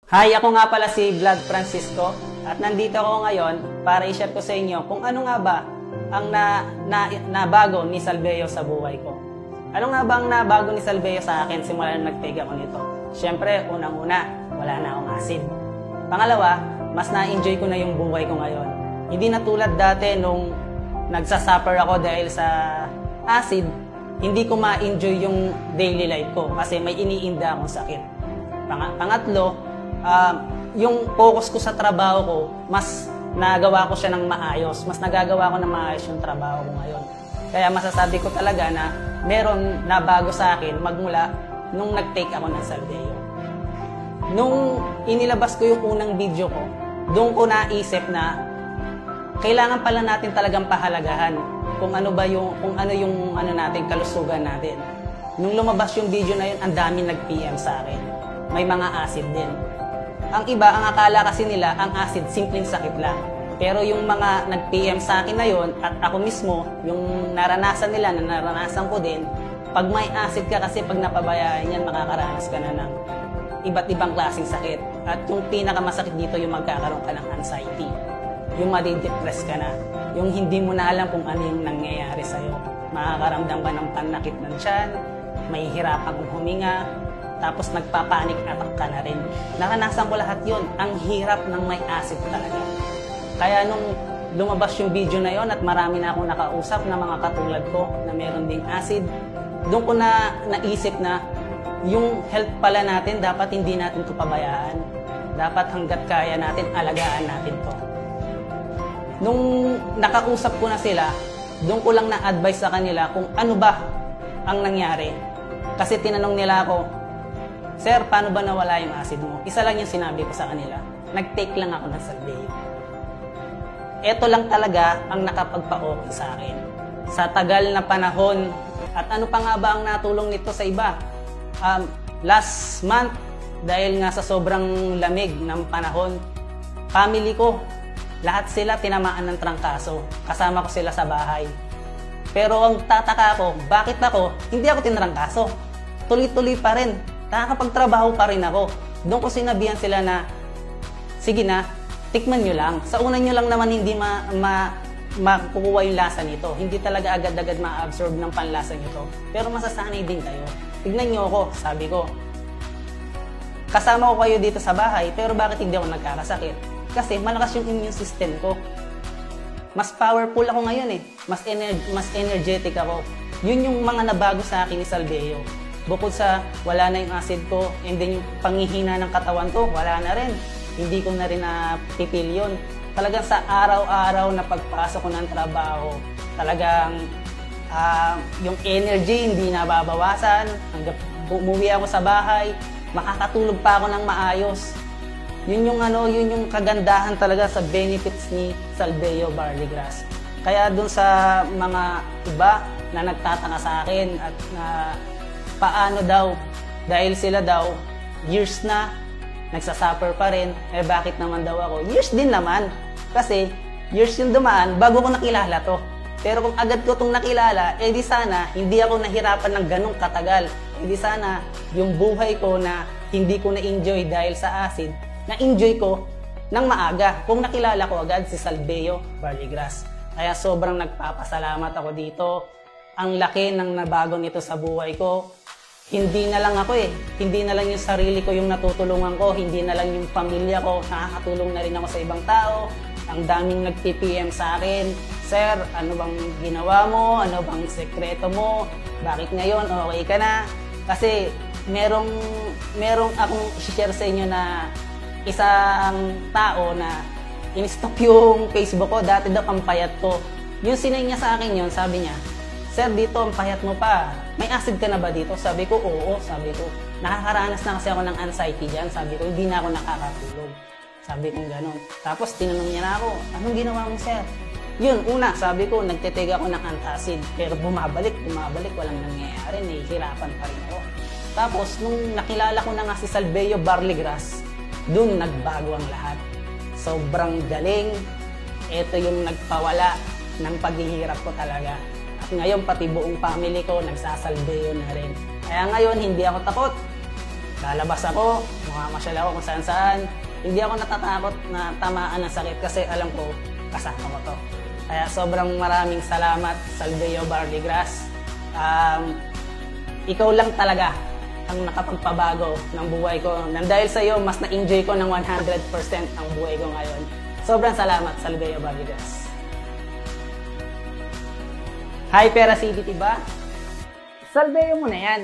Hi, ako nga pala si Vlad Francisco at nandito ako ngayon para i-share ko sa inyo kung ano nga ba ang nabago ni Salveo sa buhay ko. Ano nga ba ang nabago ni Salveo sa akin simula nang nag-take ako nito? Siyempre, unang-una, wala na akong acid. Pangalawa, mas na-enjoy ko na yung buhay ko ngayon. Hindi na tulad dati nung nagsasuffer ako dahil sa acid, hindi ko ma-enjoy yung daily life ko kasi may iniinda akong sakit. Pangatlo, yung focus ko sa trabaho ko, mas nagawa ko siya ng maayos. Mas nagagawa ko ng maayos yung trabaho ko ngayon. Kaya masasabi ko talaga na meron na bago sa akin magmula nung nag-take ako ng Salveo. Nung inilabas ko yung unang video ko, doon ko naisip na kailangan pala natin talagang pahalagahan kung ano yung natin, kalusugan natin. Nung lumabas yung video na yun, ang daming nag-PM sa akin. May mga acid din. Ang iba, ang akala kasi nila, ang acid, simpleng sakit lang. Pero yung mga nag-PM sa akin na yun, at ako mismo, yung naranasan nila, na naranasan ko din, pag may acid ka kasi, pag napabayaan yan, makakaranas ka na ng iba't ibang klaseng sakit. At yung pinakamasakit dito, yung magkakaroon ka ng anxiety. Yung madidepress ka na. Yung hindi mo na alam kung ano yung nangyayari sa'yo. Makakaramdam ka ng panakit ng tiyan, may hirapan kang huminga, tapos nagpapanik attack ka na rin. Naranasan ko lahat yun. Ang hirap ng may acid talaga. Kaya nung lumabas yung video na yon at marami na akong nakausap na mga katulad ko na meron ding acid, doon ko na naisip na yung health pala natin, dapat hindi natin ito pabayaan. Dapat hanggat kaya natin, alagaan natin to. Nung nakausap ko na sila, doon ko lang na-advise sa kanila kung ano ba ang nangyari. Kasi tinanong nila ako, "Sir, paano ba nawala yung acid mo?" Isa lang yung sinabi ko sa kanila, nag-take lang ako ng Salveo. Ito lang talaga ang nakapagpa-okay sa akin. Sa tagal na panahon, at ano pa nga ba ang natulong nito sa iba? Last month, dahil nga sa sobrang lamig ng panahon, family ko, lahat sila tinamaan ng trangkaso. Kasama ko sila sa bahay. Pero ang tataka ko, bakit ako, hindi ako tinrangkaso. Tuloy-tuloy pa rin. Nakakapagtrabaho pa rin ako. Doon ko sinabihan sila na, sige na, tikman nyo lang. Sa una nyo lang naman hindi makukuha yung lasa nito. Hindi talaga agad-agad ma-absorb ng panlasa nyo to. Pero masasanay din kayo. Tignan nyo ako, sabi ko. Kasama ko kayo dito sa bahay, pero bakit hindi ako nagkakasakit? Kasi malakas yung immune system ko. Mas powerful ako ngayon eh. Mas energetic ako. Yun yung mga nabago sa akin ni Salveo. Bukod sa wala na yung acid ko, and then yung panghihina ng katawan ko, wala na rin. Hindi ko na rin napipil yun. Talagang sa araw-araw na pagpasok ko ng trabaho, talagang yung energy hindi nababawasan. Hanggang umuwi ako sa bahay, makakatulog pa ako ng maayos. Yun yung kagandahan talaga sa benefits ni Salveo Barley Grass. Kaya dun sa mga iba na nagtataka sa akin at paano daw, dahil sila daw, years na, nagsasuffer pa rin, bakit naman daw ako? Years din naman, kasi years yung dumaan bago ko nakilala to. Pero kung agad ko itong nakilala, di sana, hindi ako nahirapan ng ganong katagal. Di sana, yung buhay ko na hindi ko na-enjoy dahil sa acid, na-enjoy ko ng maaga kung nakilala ko agad si Salveo Barley Grass. Kaya sobrang nagpapasalamat ako dito. Ang laki ng nabago nito sa buhay ko. Hindi na lang ako hindi na lang yung sarili ko yung natutulungan ko, hindi na lang yung pamilya ko, nakakatulong na rin ako sa ibang tao. Ang daming nag-PPM sa akin, "Sir, ano bang ginawa mo? Ano bang sekreto mo? Bakit ngayon okay ka na?" Kasi merong akong share sa inyo na isang tao na in-stop yung Facebook ko, dati daw ang payat ko. Yung sinay niya sa akin yun, sabi niya, "Sir, dito ang payat mo pa. May acid ka na ba dito?" Sabi ko, "Oo." Sabi ko, "Nakakaranas na kasi ako ng anxiety dyan." Sabi ko, "Hindi na ako nakakatulog." Sabi ko gano'n. Tapos tinanong niya na ako, "Anong ginawa mo, sir?" Yun, una, sabi ko, nagtitake ako ng antacid. Pero bumabalik, walang nangyayari. Nahihirapan pa rin ako. Tapos, nung nakilala ko na nga si Salveo Barley Grass, dun nagbago ang lahat. Sobrang galing. Ito yung nagpawala ng paghihirap ko talaga. Ngayon, pati buong family ko, nagsasalveo na rin. Kaya ngayon, hindi ako takot. Lalabas ako, mamamasyal ako kung saan-saan. Hindi ako natatakot na tamaan ng sakit kasi alam ko, kasama ko to. Kaya sobrang maraming salamat, Salveo Barleygrass. Ikaw lang talaga ang nakapagpabago ng buhay ko. Nang dahil sa iyo, mas na-enjoy ko ng 100% ang buhay ko ngayon. Sobrang salamat, Salveo Barleygrass. Hi, Pera City, ba? Salveo mo na yan.